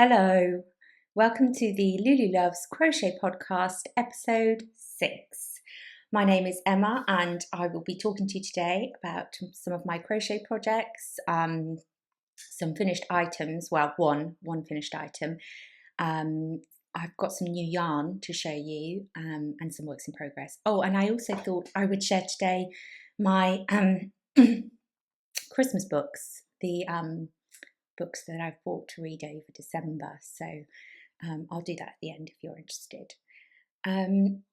Hello, welcome to the Lululoves Crochet Podcast, episode 6. My name is Emma and I will be talking to you today about some of my crochet projects, some finished items, well, one finished item. I've got some new yarn to show you and some works in progress. Oh, and I also thought I would share today my Christmas books, the books that I've bought to read over December. So I'll do that at the end if you're interested. I'm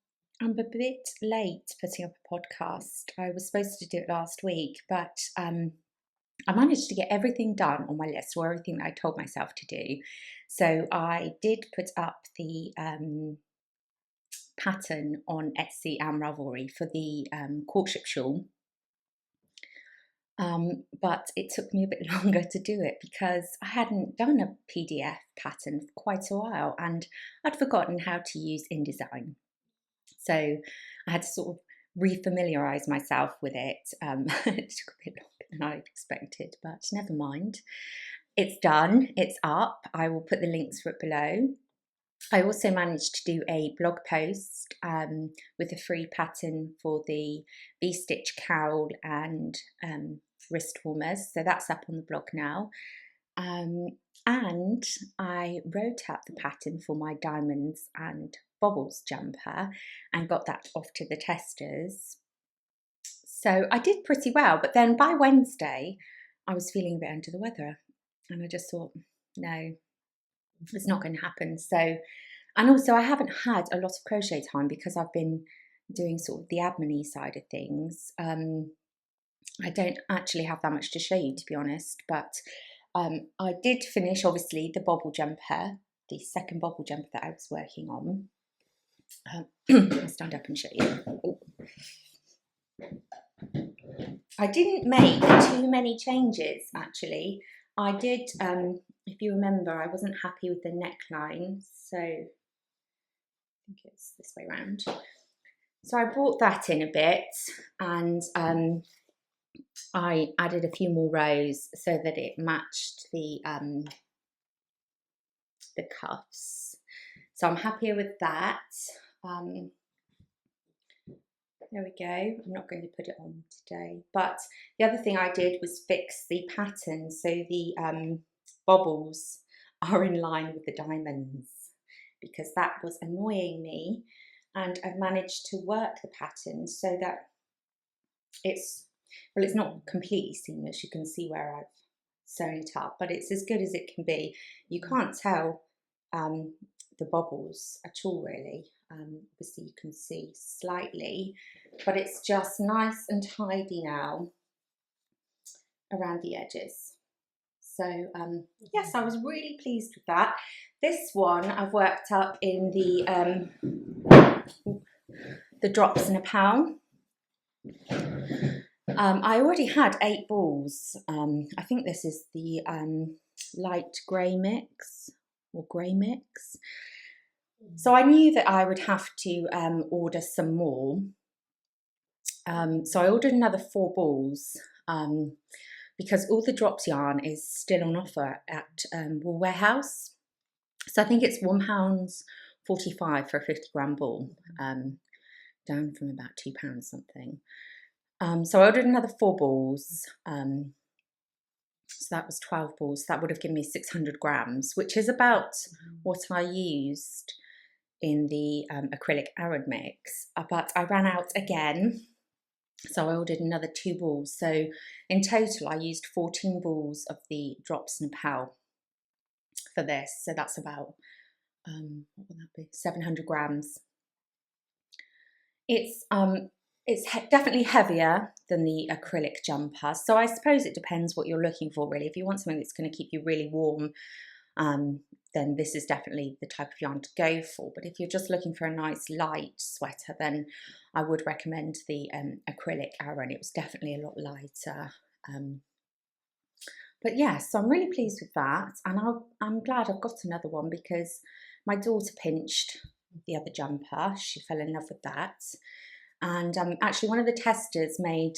a bit late putting up a podcast. I was supposed to do it last week, but I managed to get everything done on my list, or everything that I told myself to do. So I did put up the pattern on Etsy and Ravelry for the courtship shawl. But it took me a bit longer to do it because I hadn't done a PDF pattern for quite a while and I'd forgotten how to use InDesign. So I had to sort of re-familiarise myself with it. It took a bit longer than I expected, but never mind. It's done, it's up. I will put the links for it below. I also managed to do a blog post with a free pattern for the V-stitch cowl and wrist warmers. So that's up on the blog now. And I wrote up the pattern for my diamonds and Bobbles jumper and got that off to the testers. So I did pretty well, but then by Wednesday I was feeling a bit under the weather and I just thought, no, it's not going to happen. So, and also I haven't had a lot of crochet time because I've been doing sort of the admin-y side of things. I don't actually have that much to show you, to be honest, but I did finish, obviously, the Bauble Jumper, the second Bauble Jumper that I was working on. I'll stand up and show you. Oh. I didn't make too many changes, actually. I did, if you remember, I wasn't happy with the neckline, so I think it's this way around. So I brought that in a bit and I added a few more rows so that it matched the cuffs. So I'm happier with that. There we go. I'm not going to put it on today. But the other thing I did was fix the pattern so the bobbles are in line with the diamonds because that was annoying me. And I've managed to work the pattern so that it's not completely seamless. You can see where I've sewn it up, but it's as good as it can be. You can't tell the bobbles at all, really. Obviously you can see slightly, but it's just nice and tidy now around the edges. So yes, I was really pleased with that. This one I've worked up in the drops in a pound. I already had 8 balls. I think this is the light grey mix or grey mix. So I knew that I would have to order some more. So I ordered another 4 balls because all the drops yarn is still on offer at Wool Warehouse. So I think it's £1.45 for a 50-gram ball, down from about £2 something. So I ordered another 4 balls. So that was 12 balls. That would have given me 600 grams, which is about what I used in the acrylic Aran mix. But I ran out again. So I ordered another 2 balls. So in total, I used 14 balls of the drops and Pal for this. So that's about, what would that be? 700 grams. It's definitely heavier than the acrylic jumper. So I suppose it depends what you're looking for, really. If you want something that's going to keep you really warm, then this is definitely the type of yarn to go for. But if you're just looking for a nice light sweater, then I would recommend the acrylic Aran. It was definitely a lot lighter. But yeah, so I'm really pleased with that. And I'm glad I've got another one because my daughter pinched the other jumper. She fell in love with that. And actually one of the testers made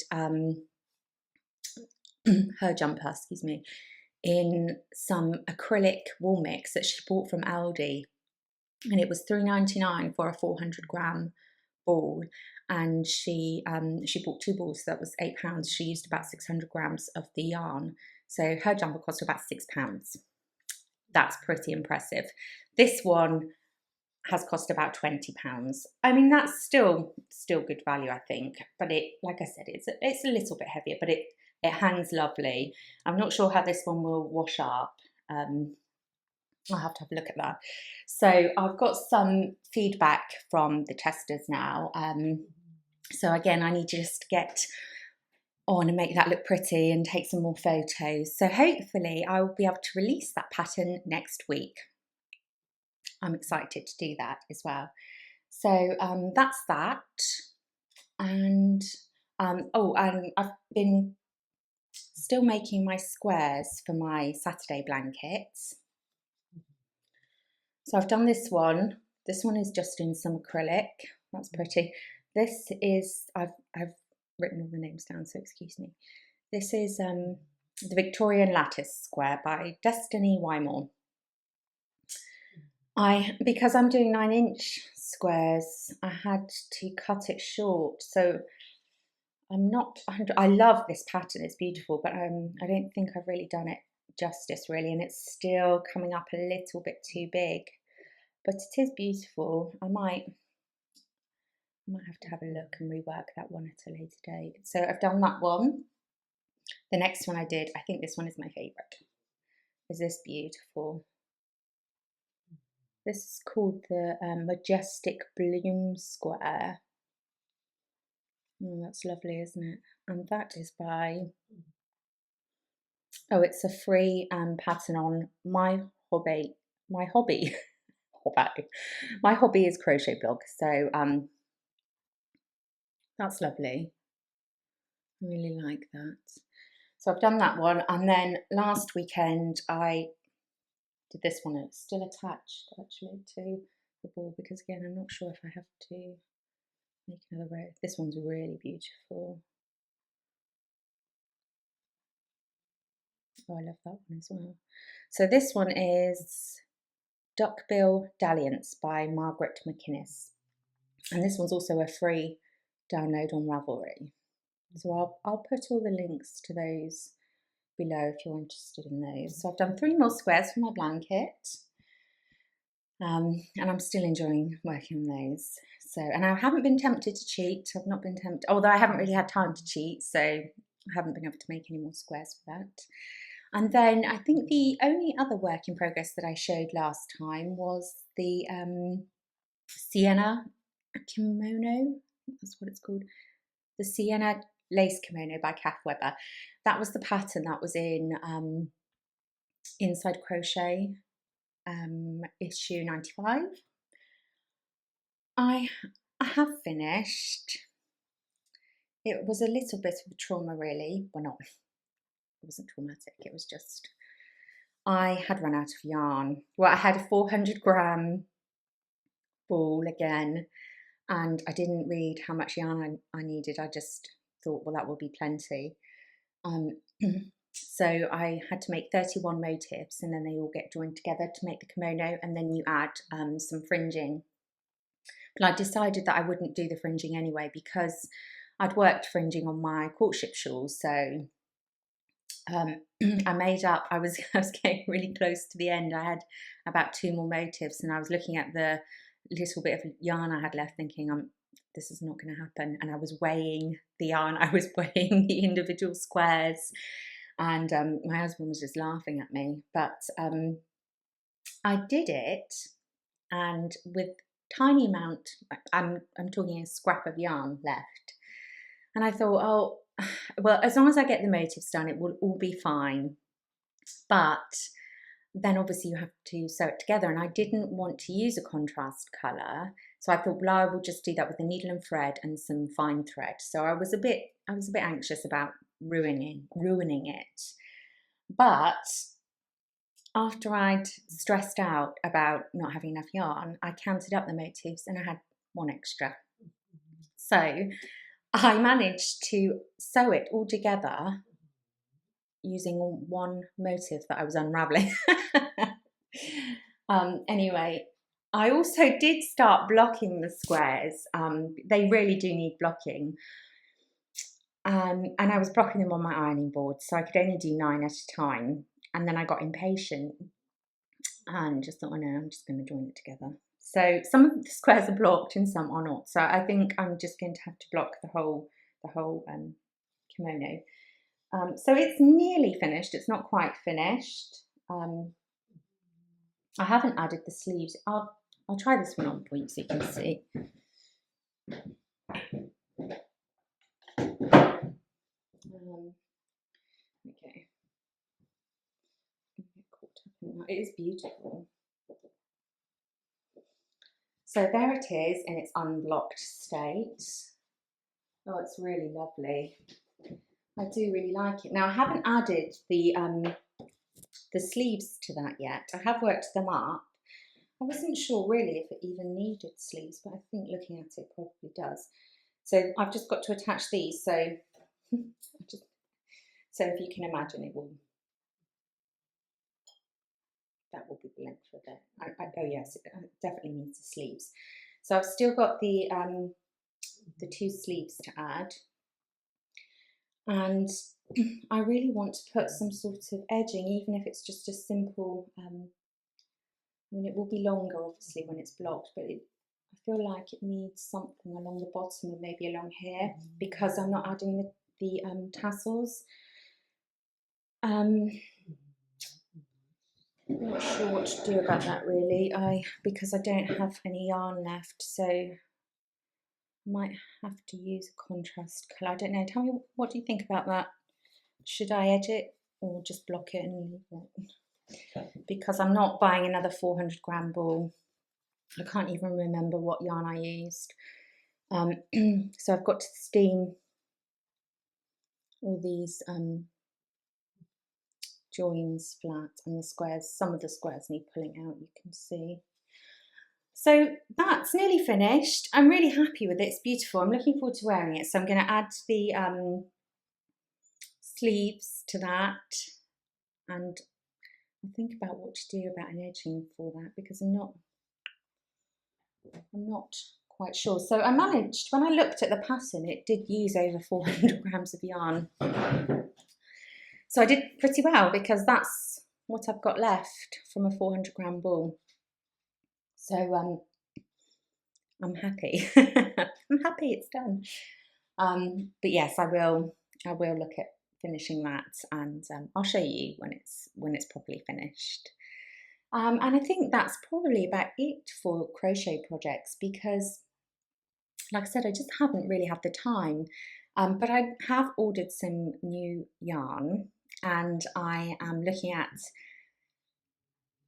her jumper, in some acrylic wool mix that she bought from Aldi, and it was £3.99 for a 400 gram ball. And she bought 2 balls, so that was £8. She used about 600 grams of the yarn, so her jumper cost about £6. That's pretty impressive. This one has cost about £20. I mean, that's still good value, I think. But it, like I said, it's a little bit heavier, but it hangs lovely. I'm not sure how this one will wash up. I'll have to have a look at that. So I've got some feedback from the testers now. So again, I need to just get on and make that look pretty and take some more photos. So hopefully I will be able to release that pattern next week. I'm excited to do that as well. So that's that. And and I've been still making my squares for my Saturday blankets. So I've done this one. This one is just in some acrylic. That's pretty. This is, I've written all the names down, so excuse me. This is the Victorian Lattice Square by Destiny Wymore. Because I'm doing 9-inch squares, I had to cut it short. So I love this pattern, it's beautiful, but I don't think I've really done it justice really, and it's still coming up a little bit too big, but it is beautiful. I might have to have a look and rework that one at a later date. So I've done that one. The next one I did, I think this one is my favorite, is this beautiful. This is called the Majestic Bloom Square. Oh, that's lovely, isn't it? And that is by, it's a free pattern on My Hobby is Crochet Blog. So that's lovely. I really like that. So I've done that one, and then last weekend I did this one. It's still attached actually to the ball, because again I'm not sure if I have to make another row. This one's really beautiful. Oh, I love that one as well. So this one is Duckbill Dalliance by Margaret McInnes, and this one's also a free download on Ravelry. So I'll put all the links to those below if you're interested in those. So I've done 3 more squares for my blanket, and I'm still enjoying working on those. So, and I haven't been tempted to cheat. I've not been tempted, although I haven't really had time to cheat, so I haven't been able to make any more squares for that. And then I think the only other work in progress that I showed last time was the Sienna kimono. That's what it's called. The Sienna lace kimono by Kath Weber. That was the pattern that was in Inside Crochet issue 95. I have finished. It was a little bit of a trauma really. Well, not, it wasn't traumatic, it was just I had run out of yarn. Well, I had a 400 gram ball again, and I didn't read how much yarn I needed. I just thought, well, that will be plenty. So I had to make 31 motifs, and then they all get joined together to make the kimono, and then you add some fringing. But I decided that I wouldn't do the fringing anyway, because I'd worked fringing on my courtship shawls. So I made up, I was getting really close to the end. I had about 2 more motifs, and I was looking at the little bit of yarn I had left thinking, this is not going to happen. And I was weighing the yarn, I was weighing the individual squares, and my husband was just laughing at me. But I did it, and with tiny amount, I'm talking a scrap of yarn left, and I thought, oh well, as long as I get the motifs done, it will all be fine. But then obviously you have to sew it together, and I didn't want to use a contrast colour, so I thought, well, I will just do that with a needle and thread and some fine thread. So I was a bit anxious about ruining it. But after I'd stressed out about not having enough yarn, I counted up the motifs and I had 1 extra. So I managed to sew it all together using one motif that I was unraveling. Anyway, I also did start blocking the squares. They really do need blocking. And I was blocking them on my ironing board, so I could only do 9 at a time. And then I got impatient and just thought, oh no, I'm just going to join it together. So some of the squares are blocked and some are not. So I think I'm just going to have to block the whole kimono. So it's nearly finished. It's not quite finished. I haven't added the sleeves. I'll try this one on for you so you can see. Okay. Get caught up in that. It is beautiful. So there it is in its unblocked state. Oh, it's really lovely. I do really like it. Now I haven't added the sleeves to that yet. I have worked them up. I wasn't sure really if it even needed sleeves, but I think looking at it probably does. So I've just got to attach these. So if you can imagine, that will be the length of it. Oh yes, it definitely needs the sleeves. So I've still got the 2 sleeves to add, and I really want to put some sort of edging, even if it's just a simple. I mean, it will be longer obviously when it's blocked, but I feel like it needs something along the bottom and maybe along here because I'm not adding the tassels. I'm not sure what to do about that really. Because I don't have any yarn left, so I might have to use a contrast colour. I don't know. Tell me, what do you think about that? Should I edge it or just block it and leave it? Because I'm not buying another 400 gram ball. I can't even remember what yarn I used. So I've got to steam all these joins flat, and the squares, some of the squares need pulling out, you can see. So that's nearly finished. I'm really happy with it. It's beautiful. I'm looking forward to wearing it. So I'm going to add the sleeves to that, and I'll think about what to do about an edging for that because I'm not quite sure. So I managed, when I looked at the pattern, it did use over 400 grams of yarn. So I did pretty well because that's what I've got left from a 400 gram ball. So I'm happy. I'm happy it's done. But yes, I will look at finishing that, and I'll show you when it's properly finished. And I think that's probably about it for crochet projects because, like I said, I just haven't really had the time. But I have ordered some new yarn, and I am looking at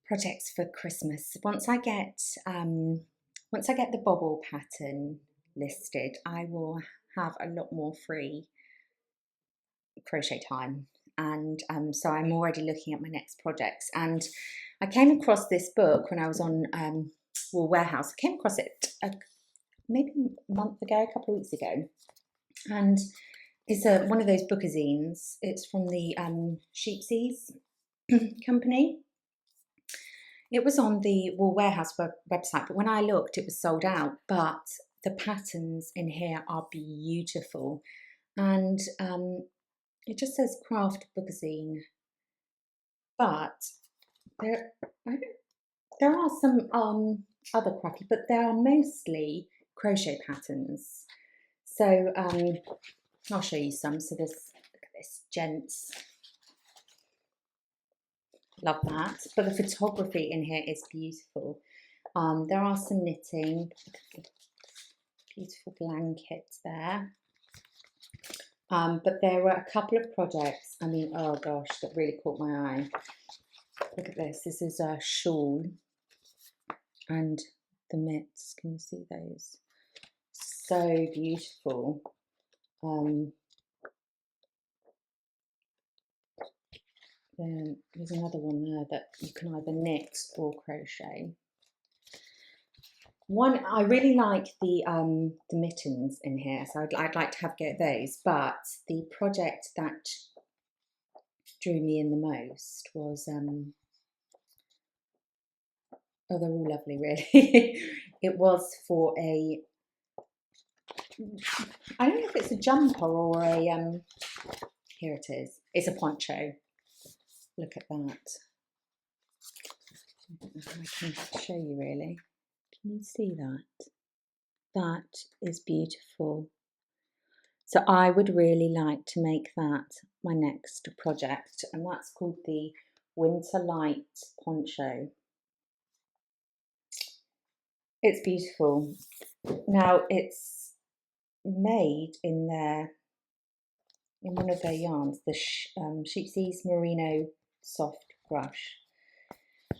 projects for Christmas. Once I get the Bobble pattern listed, I will have a lot more free crochet time, and so I'm already looking at my next projects. And I came across this book when I was on Wool Warehouse. I came across it maybe a month ago, a couple of weeks ago, and it's one of those bookazines. It's from the Sheepsies company. It was on the Wool Warehouse website, but when I looked, it was sold out. But the patterns in here are beautiful, and it just says craft bookazine. But there are some other crafty, but they are mostly crochet patterns. So I'll show you some. So look at this, gents. Love that. But the photography in here is beautiful. There are some knitting, beautiful blankets there. But there were a couple of projects, I mean, oh gosh, that really caught my eye. Look at this. This is a shawl and the mitts. Can you see those? So beautiful. Then there's another one there that you can either knit or crochet. One, I really like the mittens in here, so I'd like to have a go at those. But the project that drew me in the most was, oh, they're all lovely, really. It was for a, I don't know if it's a jumper or a, here it is. It's a poncho. Look at that. I don't know if I can show you really. Can you see that? That is beautiful. So I would really like to make that my next project, and that's called the Winter Light Poncho. It's beautiful. Now it's made in one of their yarns, the Sheepsy's Merino Soft Brush.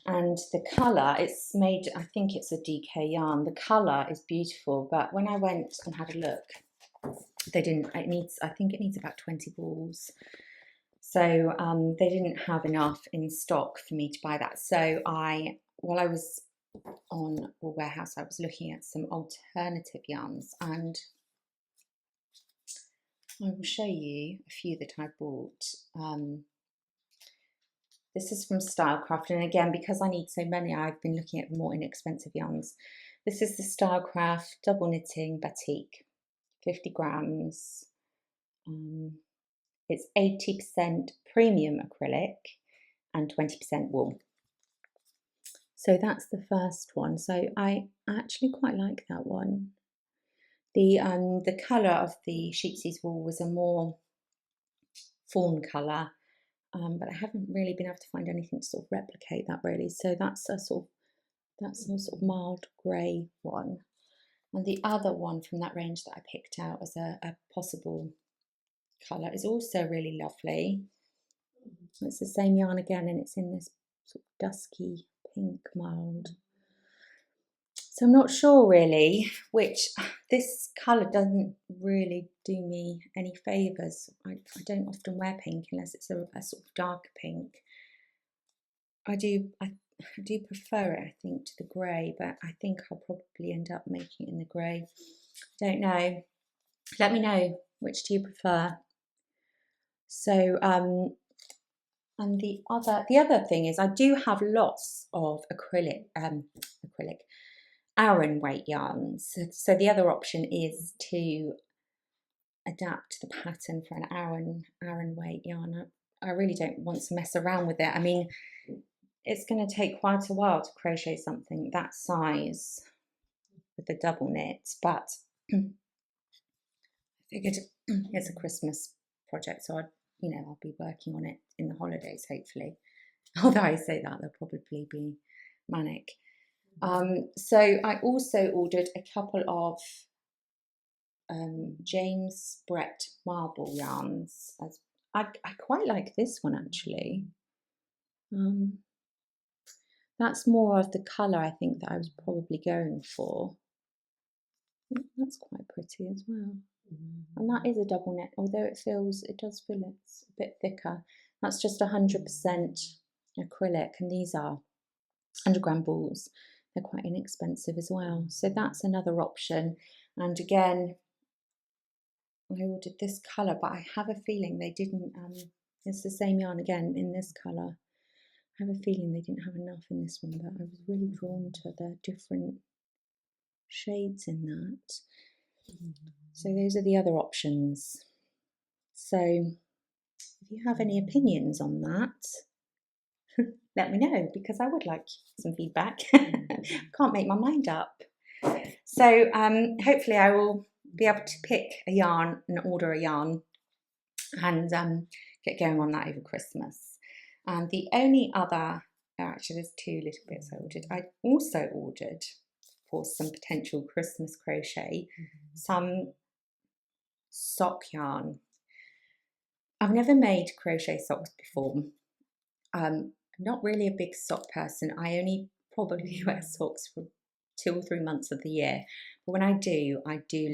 And the colour, it's made, I think it's a DK yarn. The colour is beautiful, but when I went and had a look, I think it needs about 20 balls. So they didn't have enough in stock for me to buy that. So while I was on a warehouse, I was looking at some alternative yarns, and I will show you a few that I bought. This is from Stylecraft, and again, because I need so many, I've been looking at more inexpensive yarns. This is the Stylecraft double knitting batik, 50 grams. It's 80% premium acrylic and 20% wool. So that's the first one. So I actually quite like that one. The colour of the Sheepsy's wool was a more fawn colour, but I haven't really been able to find anything to sort of replicate that really. So that's a sort of mild grey one. And the other one from that range that I picked out as a possible colour is also really lovely. It's the same yarn again, and it's in this sort of dusky pink mould. So I'm not sure really which, this colour doesn't really do me any favours. I don't often wear pink unless it's a sort of darker pink. I do prefer it, I think, to the grey, but I think I'll probably end up making it in the grey. Don't know. Let me know, which do you prefer? So, and the other thing is I do have lots of acrylic Aran weight yarns. So the other option is to adapt the pattern for an Aran weight yarn. I really don't want to mess around with it. I mean, it's going to take quite a while to crochet something that size with the double knit, but I figured it's a Christmas project, so I'll be working on it in the holidays, hopefully. Although I say that, they'll probably be manic. So I also ordered a couple of James Brett marble yarns. I quite like this one actually. That's more of the colour I think that I was probably going for. That's quite pretty as well. And that is a double knit, although it does feel it's a bit thicker. That's just 100% acrylic, and these are 100-gram balls. They're quite inexpensive as well. So that's another option. And again, I ordered this colour, but I have a feeling they didn't, it's the same yarn again in this colour. I have a feeling they didn't have enough in this one, but I was really drawn to the different shades in that. So those are the other options. So if you have any opinions on that, let me know, because I would like some feedback. Can't make my mind up. So hopefully I will be able to pick a yarn and order a yarn and get going on that over Christmas. And the only other, actually there's two little bits I ordered. I also ordered for some potential Christmas crochet some sock yarn. I've never made crochet socks before. I'm not really a big sock person. I only probably wear socks for 2 or 3 months of the year. But when I do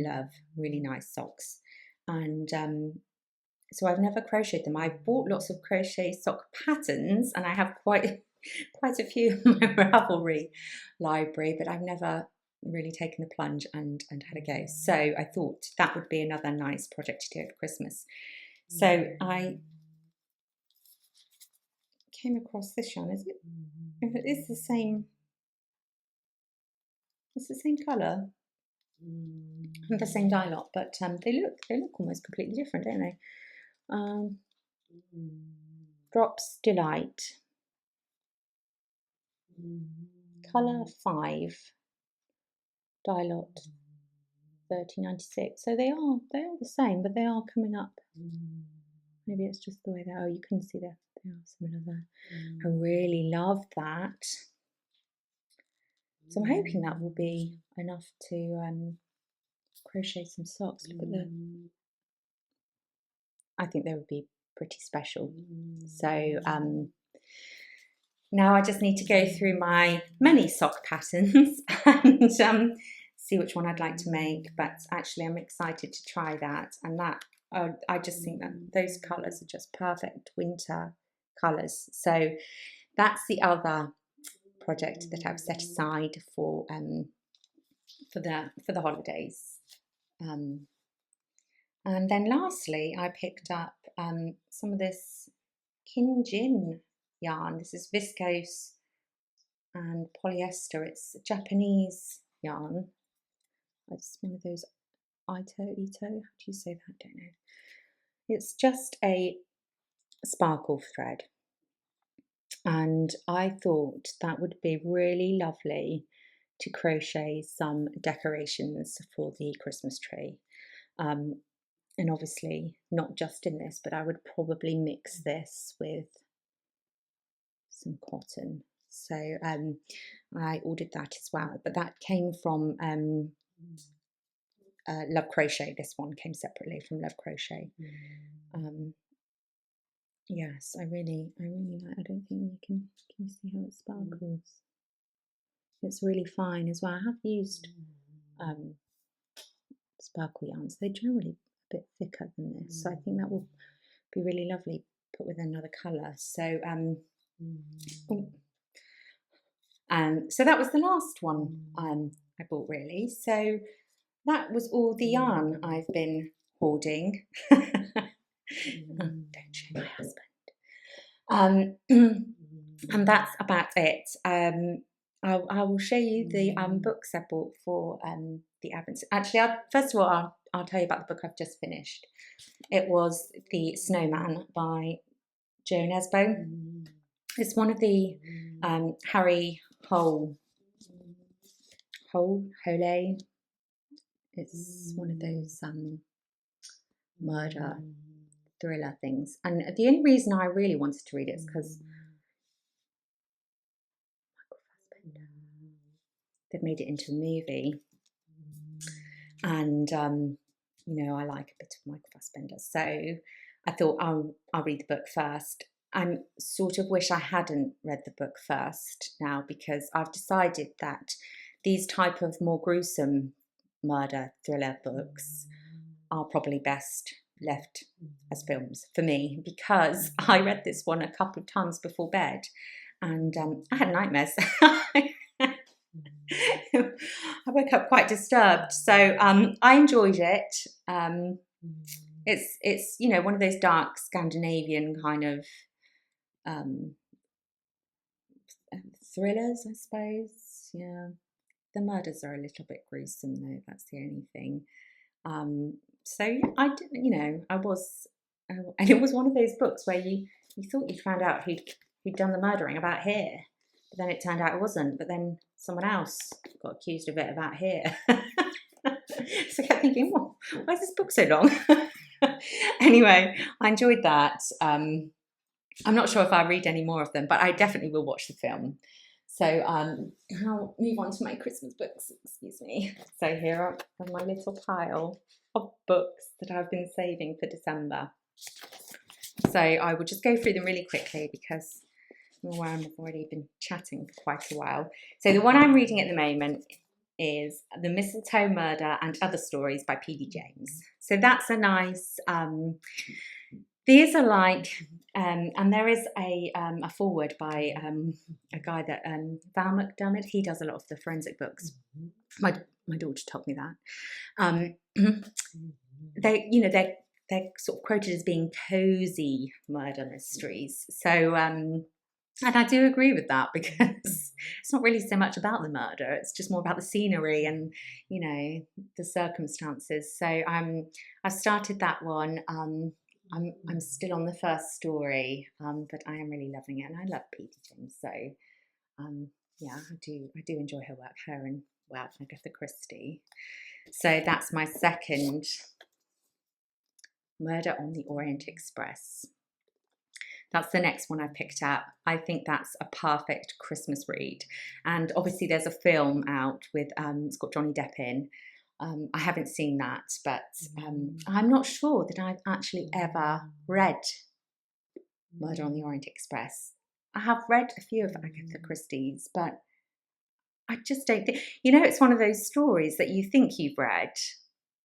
love really nice socks. And so I've never crocheted them. I've bought lots of crochet sock patterns, and I have quite a few in my Ravelry library, but I've never really taken the plunge and had a go. So I thought that would be another nice project to do over Christmas. So I came across this yarn. Is it? If it is the same, it's the same colour and the same dye lot, but they look almost completely different, don't they? Drops Delight, colour 5, dye lot 3096. So they are the same, but they are coming up. Maybe it's just the way they are. Oh, you can see that they are similar there. I really love that. So I'm hoping that will be enough to crochet some socks. Look at I think they would be pretty special. So now I just need to go through my many sock patterns and see which one I'd like to make. But actually I'm excited to try that, and that I just think that those colours are just perfect winter colours. So that's the other project that I've set aside for the holidays. And then lastly, I picked up some of this Kinjin yarn. This is viscose and polyester. It's Japanese yarn. It's one of those Ito, how do you say that? I don't know. It's just a sparkle thread. And I thought that would be really lovely to crochet some decorations for the Christmas tree. And obviously not just in this, but I would probably mix this with some cotton. So I ordered that as well, but that came from Love Crochet. This one came separately from Love Crochet. Yes, I really like. I don't think you can you see how it sparkles? It's really fine as well. I have used sparkle yarns. They're generally a bit thicker than this, so I think that will be really lovely put with another colour. So and so that was the last one I bought, really. So that was all the yarn I've been hoarding. Don't show my husband. And that's about it. I will show you the books I bought for the Advent. Actually, first of all, I'll tell you about the book I've just finished. It was The Snowman by Joan Esbo. It's one of the Harry Hole. It's one of those murder thriller things. And the only reason I really wanted to read it is because they've made it into a movie. And, you know, I like a bit of Michael Fassbender. So I thought I'll read the book first. I sort of wish I hadn't read the book first now, because I've decided that these type of more gruesome murder thriller books are probably best left as films for me, because I read this one a couple of times before bed and I had nightmares. I woke up quite disturbed, so I enjoyed it. It's you know, one of those dark Scandinavian kind of thrillers, I suppose. Yeah, the murders are a little bit gruesome though. That's the only thing. So yeah, I didn't, you know, I was, and it was one of those books where you thought you found out who'd done the murdering about here, but then it turned out it wasn't. But then someone else got accused of it about here. So I kept thinking, well, why is this book so long? Anyway, I enjoyed that. I'm not sure if I'll read any more of them, but I definitely will watch the film. So I'll move on to my Christmas books, excuse me. So here are my little pile of books that I've been saving for December. So I will just go through them really quickly because I've already been chatting for quite a while. So the one I'm reading at the moment is The Mistletoe Murder and Other Stories by P.D. James. So that's a nice, these are like, and there is a foreword by a guy that, Val McDermott. He does a lot of the forensic books. My daughter told me that. They, you know, they're sort of quoted as being cozy murder mysteries. So And I do agree with that, because it's not really so much about the murder, it's just more about the scenery and, the circumstances. So I've started that one. I'm still on the first story, but I am really loving it, and I love P.D. James. So yeah, I do enjoy her work, her and, well, Agatha Christie. So that's my second, Murder on the Orient Express. That's the next one I picked up. I think that's a perfect Christmas read. And obviously there's a film out with, it's got Johnny Depp in. I haven't seen that, but I'm not sure that I've actually ever read Murder on the Orient Express. I have read a few of Agatha Christie's, but I just don't think, it's one of those stories that you think you've read,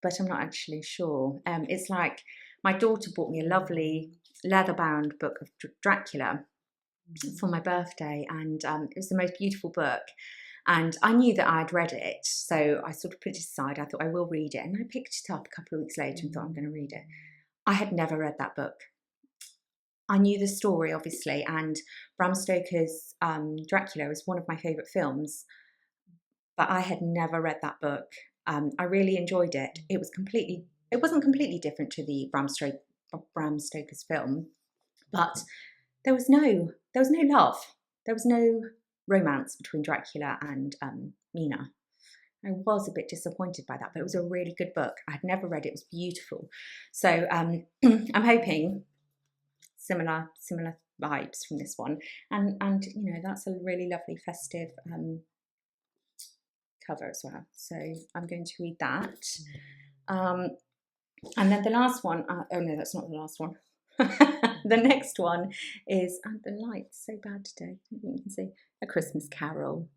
but I'm not actually sure. It's like my daughter bought me a lovely leather-bound book of Dracula for my birthday, and it was the most beautiful book. And I knew that I'd read it, so I sort of put it aside. I thought I will read it, and I picked it up a couple of weeks later and thought I'm going to read it. I had never read that book. I knew the story, obviously, and Bram Stoker's Dracula is one of my favourite films, but I had never read that book. I really enjoyed it. It wasn't completely different to the Bram Stoker's film, but there was no love. There was no romance between Dracula and Mina. I was a bit disappointed by that, but it was a really good book. I had never read it. It was beautiful. So I'm hoping similar vibes from this one. And that's a really lovely festive cover as well. So I'm going to read that. And then the last one, oh no, that's not the last one. The next one is, the light's so bad today, I don't think you can see, A Christmas Carol,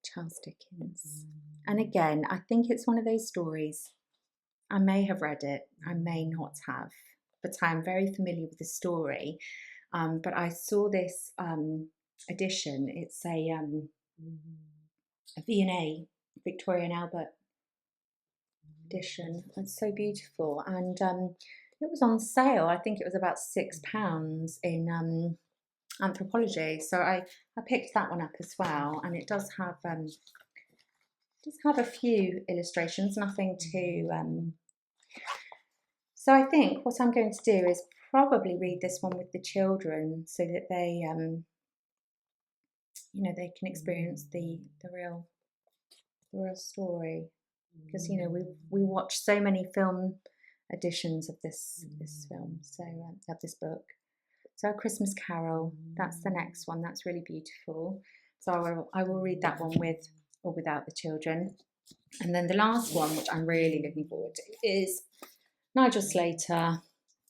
Charles Dickens. And again, I think it's one of those stories, I may have read it, I may not have, but I am very familiar with the story. But I saw this edition. It's a V&A, Victoria and Albert edition. It's so beautiful, and it was on sale. I think it was about £6 in Anthropology. So I picked that one up as well, and it does have a few illustrations, nothing too. So I think what I'm going to do is probably read this one with the children, so that they they can experience the real story, because we watch so many film editions of this film, so of this book. So A Christmas Carol, that's the next one. That's really beautiful. So I will read that one with or without the children. And then the last one, which I'm really looking forward to, is Nigel Slater,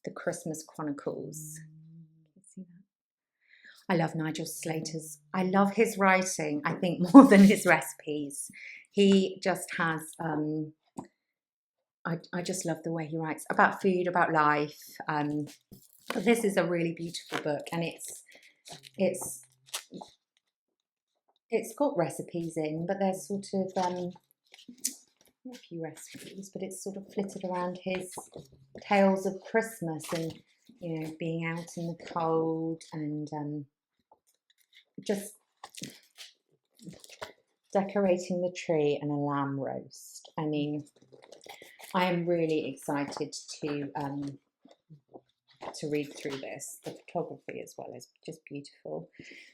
The Christmas Chronicles. I love Nigel Slater's. I love his writing, I think, more than his recipes. He just has, I just love the way he writes about food, about life. But this is a really beautiful book, and it's got recipes in, but there's sort of a few recipes, but it's sort of flitted around his tales of Christmas and being out in the cold and just decorating the tree and a lamb roast. I mean, I am really excited to read through this. The photography as well is just beautiful.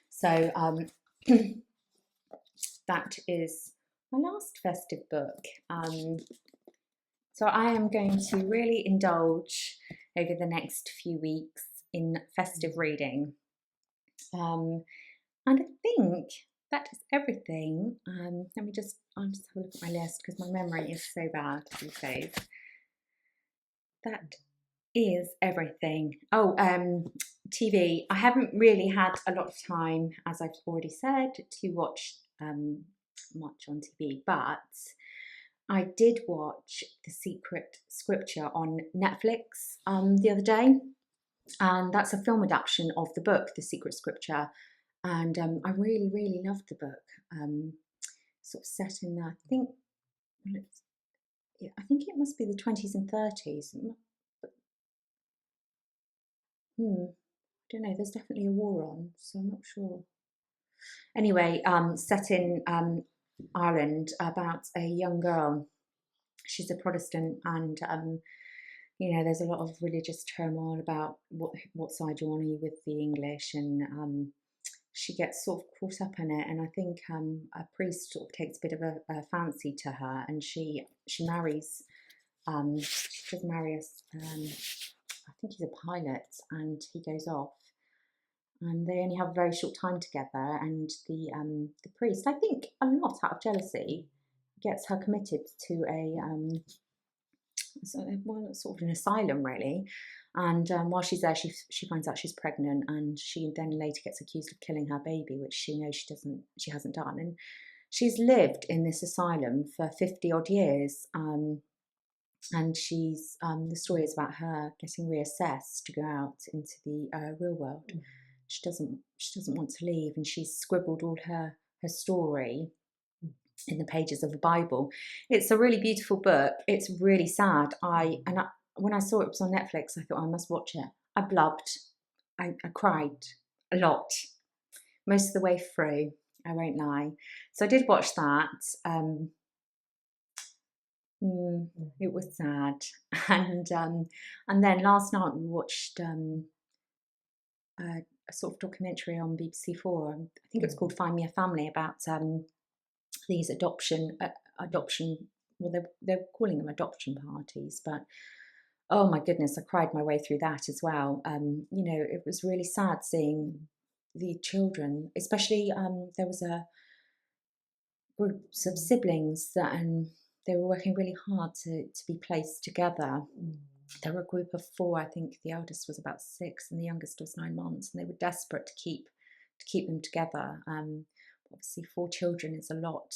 So that is my last festive book. So I am going to really indulge over the next few weeks in festive reading. And I think that is everything. I'll just have a look at my list, because my memory is so bad these days. That is everything. Oh, TV. I haven't really had a lot of time, as I've already said, to watch much on TV, but I did watch The Secret Scripture on Netflix the other day, and that's a film adaptation of the book The Secret Scripture, and I really, really loved the book. Sort of set in I think it must be the 20s and 30s. don't know, there's definitely a war on, so I'm not sure. Anyway, set in Ireland, about a young girl. She's a Protestant, and there's a lot of religious turmoil about what side you want, are you with the English, and she gets sort of caught up in it, and I think a priest sort of takes a bit of a fancy to her, and she marries. She does marry I think he's a pilot, and he goes off, and they only have a very short time together. And the priest, I think a lot out of jealousy, gets her committed to a sort of an asylum, really. And while she's there, she finds out she's pregnant, and she then later gets accused of killing her baby, which she knows she hasn't done. And she's lived in this asylum for 50 odd years. And she's the story is about her getting reassessed to go out into the real world. She doesn't want to leave, and she's scribbled all her story in the pages of the Bible. It's a really beautiful book. It's really sad. When I saw it was on Netflix, I thought I must watch it. I blubbed. I cried a lot most of the way through. I won't lie. So I did watch that. It was sad, and then last night we watched a sort of documentary on BBC4. I think it's called Find Me a Family, about these adoption. Well, they're calling them adoption parties, but oh my goodness, I cried my way through that as well. It was really sad seeing the children, especially there was a group of siblings that they were working really hard to be placed together. There were a group of 4. I think the eldest was about 6 and the youngest was 9 months, and they were desperate to keep them together. Obviously 4 children is a lot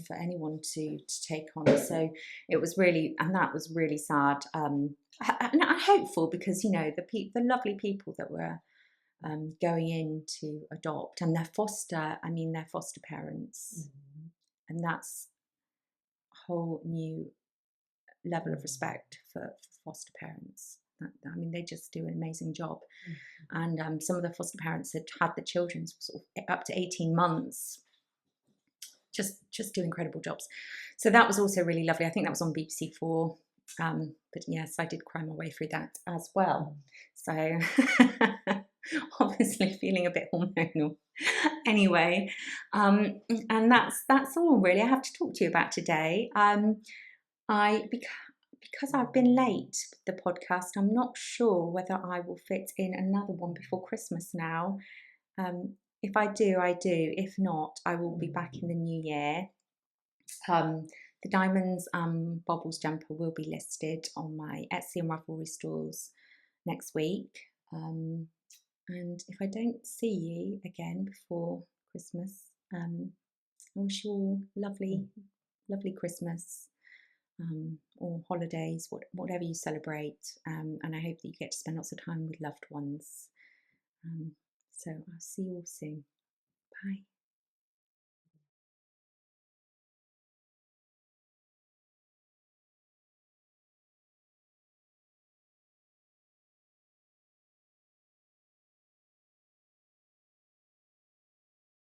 for anyone to take on. So it was really, and that was really sad. And I'm hopeful, because the lovely people that were going in to adopt, and their foster parents, and that's a whole new level of respect for foster parents. They just do an amazing job. And some of the foster parents had the children sort of up to 18 months, just do incredible jobs. So that was also really lovely. I think that was on BBC4. But yes, I did cry my way through that as well. So obviously feeling a bit hormonal. Anyway, and that's all really I have to talk to you about today. Because I've been late with the podcast, I'm not sure whether I will fit in another one before Christmas now. If I do, I do. If not, I will be back in the new year. The Diamonds Bobbles Jumper will be listed on my Etsy and Ravelry stores next week. And if I don't see you again before Christmas, I wish you all lovely Christmas. Or holidays, whatever you celebrate, and I hope that you get to spend lots of time with loved ones. So I'll see you all soon. Bye.